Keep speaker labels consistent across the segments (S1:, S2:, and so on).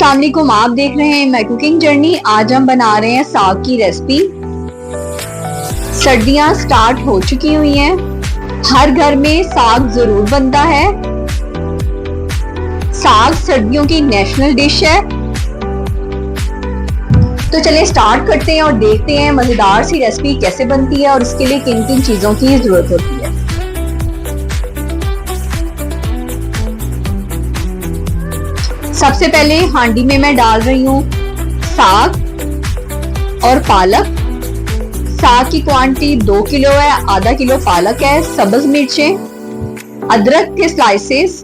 S1: अस्सलाम वालेकुम, आप देख रहे हैं माय कुकिंग जर्नी। आज हम बना रहे हैं साग की रेसिपी। सर्दियां स्टार्ट हो चुकी हुई हैं, हर घर में साग जरूर बनता है। साग सर्दियों की नेशनल डिश है। तो चलिए स्टार्ट करते हैं और देखते हैं मजेदार सी रेसिपी कैसे बनती है और इसके लिए किन किन चीजों की जरूरत होती है। सबसे पहले हांडी में मैं डाल रही हूँ साग और पालक। साग की क्वांटिटी 2 किलो है, आधा किलो पालक है, सब्ज मिर्चें, अदरक के स्लाइसेस,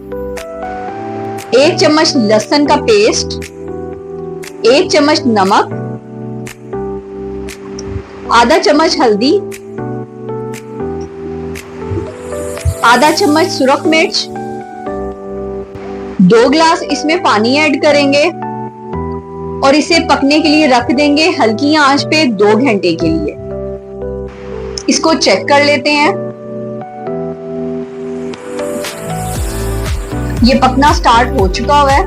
S1: 1 चम्मच लहसुन का पेस्ट, 1 चम्मच नमक, आधा चम्मच हल्दी, आधा चम्मच सुरख मिर्च, 2 ग्लास इसमें पानी ऐड करेंगे और इसे पकने के लिए रख देंगे हल्की आंच पे 2 घंटे के लिए। इसको चेक कर लेते हैं। ये पकना स्टार्ट हो चुका हुआ है।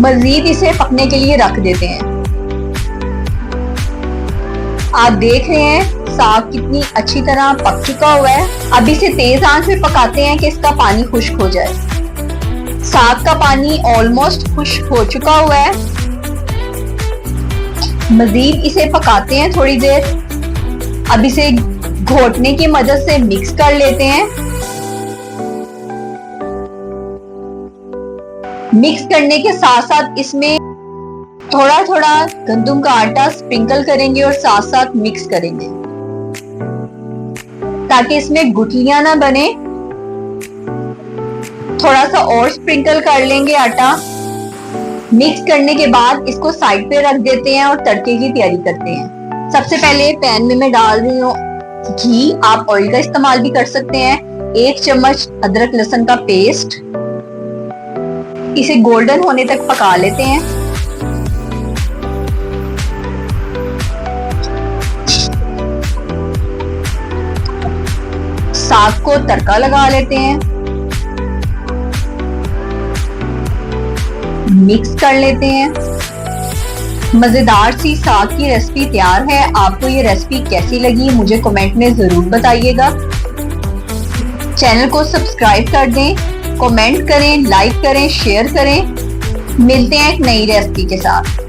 S1: मजीद इसे पकने के लिए रख देते हैं। आप देख रहे हैं साग कितनी अच्छी तरह पक चुका हुआ है। अब इसे तेज आंच पे पकाते हैं कि इसका पानी खुश्क हो जाए। साग का पानी ऑलमोस्ट खुश्क हो चुका हुआ है। मजीद इसे पकाते हैं थोड़ी देर। अब इसे घोटने की मदद से मिक्स कर लेते हैं। मिक्स करने के साथ साथ इसमें थोड़ा थोड़ा गंदम का आटा स्प्रिंकल करेंगे और साथ साथ मिक्स करेंगे ताकि इसमें गुठलियां ना बने। थोड़ा सा और स्प्रिंकल कर लेंगे आटा। मिक्स करने के बाद इसको साइड पे रख देते हैं और तड़के की तैयारी करते हैं। सबसे पहले पैन में मैं डाल रही हूँ घी, आप ऑयल का इस्तेमाल भी कर सकते हैं। 1 चम्मच अदरक लहसुन का पेस्ट। इसे गोल्डन होने तक पका लेते हैं। साग को तड़का लगा लेते हैं, मिक्स कर लेते हैं। मजेदार सी साग की रेसिपी तैयार है। आपको ये रेसिपी कैसी लगी मुझे कमेंट में जरूर बताइएगा। चैनल को सब्सक्राइब कर दें, कमेंट करें, लाइक करें, शेयर करें। मिलते हैं एक नई रेसिपी के साथ।